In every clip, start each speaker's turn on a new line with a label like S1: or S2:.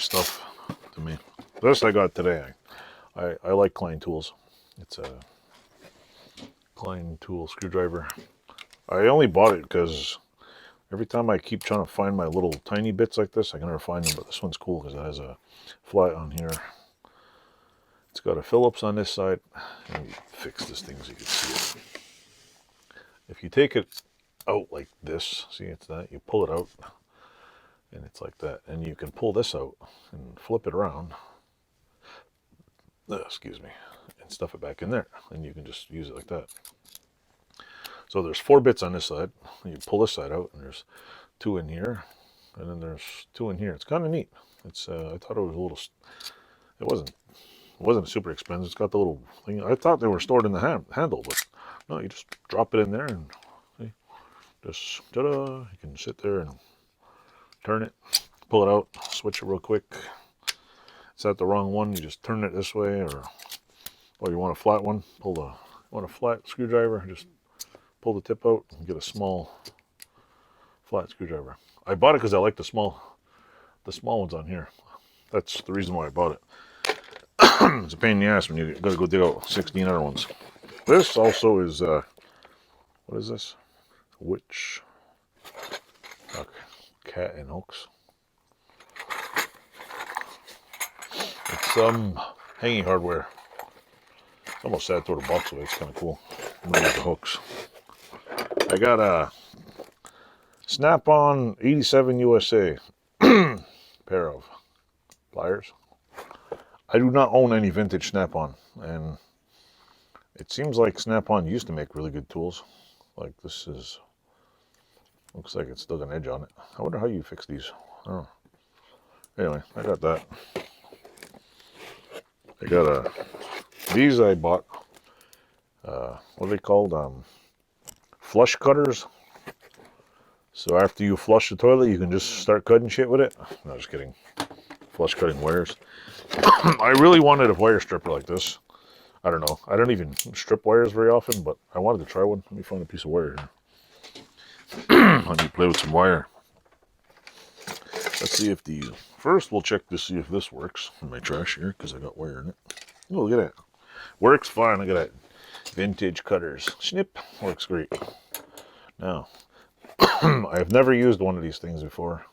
S1: stuff to me. This I got today. I like Klein tools. It's a Klein tool screwdriver. I only bought it because every time I keep trying to find my little tiny bits like this, I can never find them. But this one's cool because it has a flat on here. It's got a Phillips on this side. Let me fix this thing so you can see it. If you take it out like this, see it's that, you pull it out and it's like that. And you can pull this out and flip it around. Excuse me. And stuff it back in there. And you can just use it like that. So there's 4 bits on this side. You pull this side out and there's 2 in here. And then there's 2 in here. It's kind of neat. It's I thought it was a little, it wasn't super expensive. It's got the little thing. I thought they were stored in the handle, but no, you just drop it in there and see, just ta-da, you can sit there and turn it, pull it out, switch it real quick. It's at the wrong one, you just turn it this way, or you want a flat one, want a flat screwdriver, just pull the tip out and get a small flat screwdriver. I bought it because I like the small ones on here. That's the reason why I bought it. It's a pain in the ass when you gotta go dig out 16 other ones. This also is, what is this? Witch. Okay. Cat and hooks. It's some hanging hardware. It's almost sad to throw the box away. It's kind of cool. Look at the hooks. I got a Snap-on 87 USA pair of pliers. I do not own any vintage Snap-on, and it seems like Snap-on used to make really good tools. Like this is, looks like it's still got an edge on it. I wonder how you fix these. I don't know. Anyway, I got that. I got these I bought, what are they called? Flush cutters. So after you flush the toilet, you can just start cutting shit with it. No, just kidding. Flush cutting wires. I really wanted a wire stripper like this. I don't know. I don't even strip wires very often, but I wanted to try one. Let me find a piece of wire here. Let me play with some wire. Let's see if first we'll check to see if this works in my trash here, because I got wire in it. Oh, look at that. Works fine. Look at that. Vintage cutters. Snip. Works great. Now, I've never used one of these things before,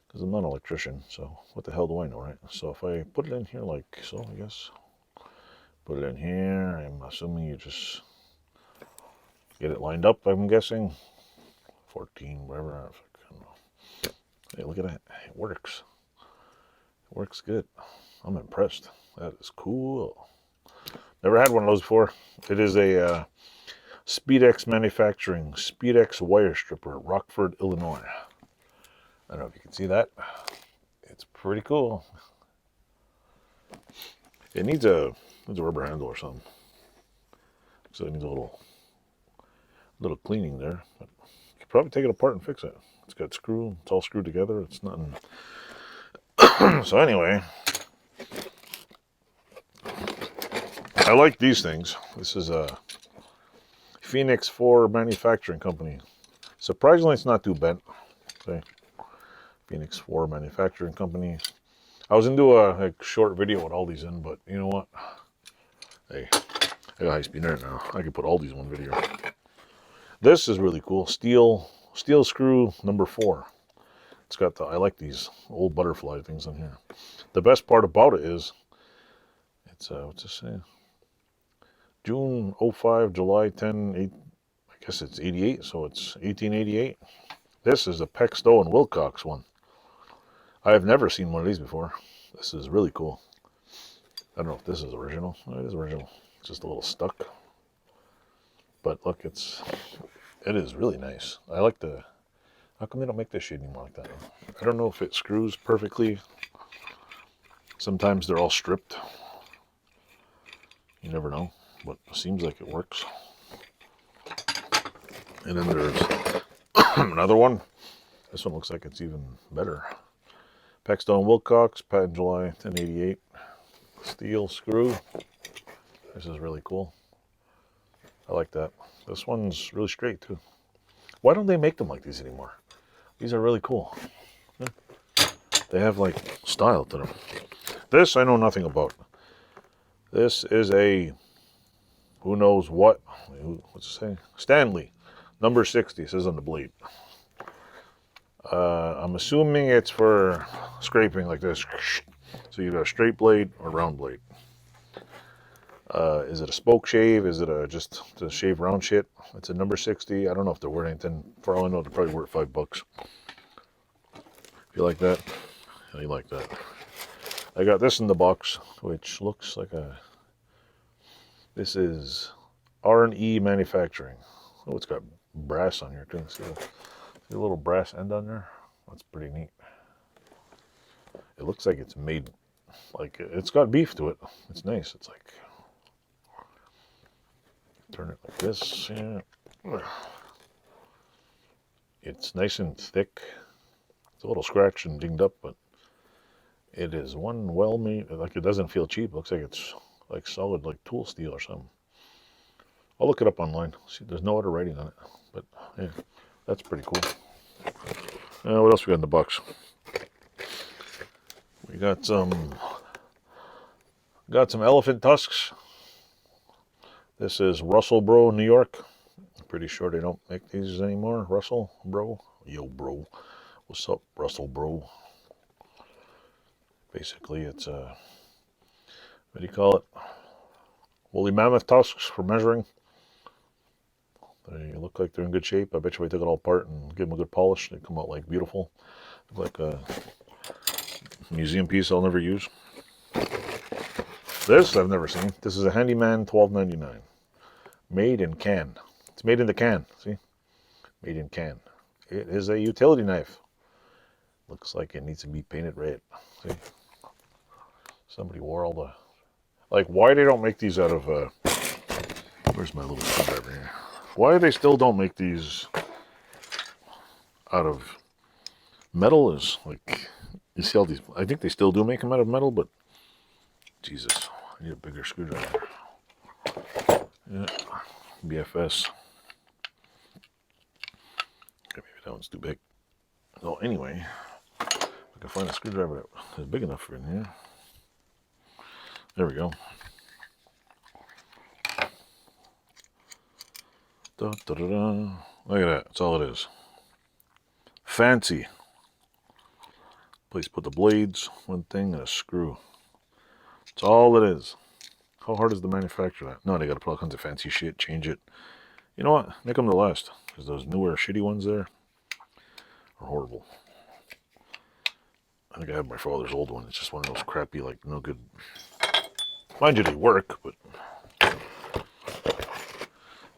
S1: because I'm not an electrician, so what the hell do I know, right? So if I put it in here like so, I guess. Put it in here. I'm assuming you just get it lined up, I'm guessing. 14, whatever. I don't know. Hey, look at that. It works. It works good. I'm impressed. That is cool. Never had one of those before. It is a Speedex Manufacturing Speedex Wire Stripper, Rockford, Illinois. I don't know if you can see that. It's pretty cool. It needs a rubber handle or something. So it needs a little cleaning there. But you could probably take it apart and fix it. It's got screw. It's all screwed together. It's nothing. So anyway, I like these things. This is a Phoenix 4 Manufacturing Company. Surprisingly, it's not too bent. Okay. Phoenix 4 Manufacturing Company. I was into a short video with all these in, but you know what? Hey, I got high-speed internet now. I can put all these in one video. This is really cool. Steel screw number 4. It's got I like these old butterfly things on here. The best part about it is, it's, what's this say? June 05, July 10, I guess it's 88, so it's 1888. This is a Peck Stowe and Wilcox one. I have never seen one of these before. This is really cool. I don't know if this is original. It is original. It's just a little stuck. But look, it is really nice. I like how come they don't make this shit anymore like that? I don't know if it screws perfectly. Sometimes they're all stripped. You never know, but it seems like it works. And then there's another one. This one looks like it's even better. Peck Stowe and Wilcox, patent July 1088. Steel screw. This is really cool. I like that. This one's really straight too. Why don't they make them like these anymore? These are really cool. They have like style to them. This I know nothing about. This is a, who knows what, what's it say? Stanley, number 60, says on the blade. I'm assuming it's for scraping like this. So you got a straight blade or round blade. Is it a spoke shave? Is it just to shave round shit? It's a number 60. I don't know if they're worth anything. For all I know, they're probably worth $5. If you like that, you like that. I got this in the box, which looks like a, this is R&E Manufacturing. Oh, it's got brass on here too. See a little brass end on there? That's pretty neat. It looks like it's made, like it's got beef to it. It's nice. It's like, turn it like this. Yeah. It's nice and thick. It's a little scratched and dinged up, but it is one well made. Like, it doesn't feel cheap. It looks like it's like solid, like tool steel or something. I'll look it up online. See, there's no other writing on it, but yeah, that's pretty cool. What else we got in the box? We got some elephant tusks. This is Russell Bro, New York. I'm pretty sure they don't make these anymore. Russell Bro, yo bro, what's up, Russell Bro? Basically, it's what do you call it? Woolly mammoth tusks for measuring. They look like they're in good shape. I bet you if I took it all apart and give them a good polish, they come out like beautiful. Like a museum piece I'll never use. This I've never seen. This is a Handyman $12.99. Made in can. It's made in the can. See? Made in can. It is a utility knife. Looks like it needs to be painted red. See? Somebody wore all the... Like, why they don't make these out of... where's my little screwdriver here? Why they still don't make these out of metal is like... You see all these... I think they still do make them out of metal, but... Jesus, I need a bigger screwdriver. Yeah, BFS. Okay, maybe that one's too big. So anyway, I can find a screwdriver that is big enough for in here. There we go. Da, da, da, da. Look at that. That's all it is. Fancy. Place to put the blades, one thing, and a screw. That's all it is. How hard is to manufacture that? No, they got to put all kinds of fancy shit, change it. You know what? Make them to last. Because those newer, shitty ones there are horrible. I think I have my father's old one. It's just one of those crappy, like, no good. Mind you, they work, but...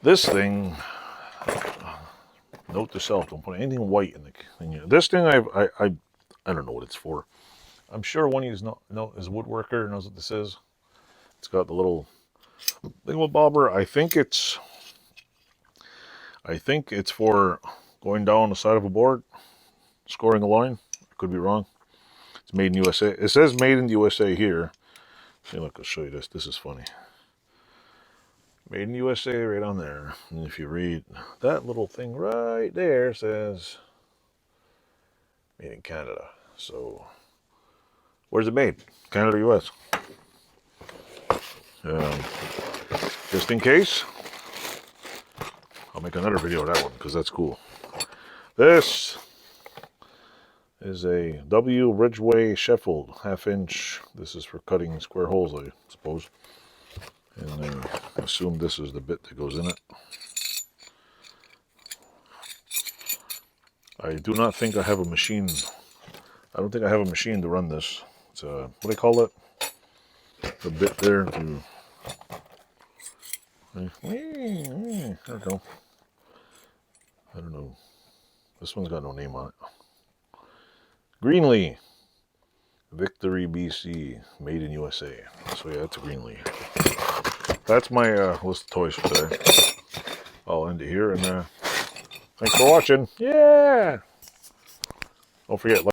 S1: This thing... Note to self, don't put anything white in the... This thing, I don't know what it's for. I'm sure one of you is a woodworker knows what this is. It's got the little bobber. I think it's for going down the side of a board, scoring a line. I could be wrong. It's made in USA. It says made in the USA here. See, look, I'll show you this. This is funny. Made in USA right on there. And if you read that little thing right there, says made in Canada. So where's it made? Canada, US. Just in case, I'll make another video of that one because that's cool. This is a W Ridgeway Sheffield 1/2 inch. This is for cutting square holes, I suppose. And I assume this is the bit that goes in it. I do not think I have a machine. I don't think I have a machine to run this. It's a, what do they call it? The bit there to... There we go. I don't know. This one's got no name on it. Greenlee. Victory, BC. Made in USA. So yeah, that's a Greenlee. That's my list of toys for today. I'll end it here, and thanks for watching. Yeah! Don't forget, like,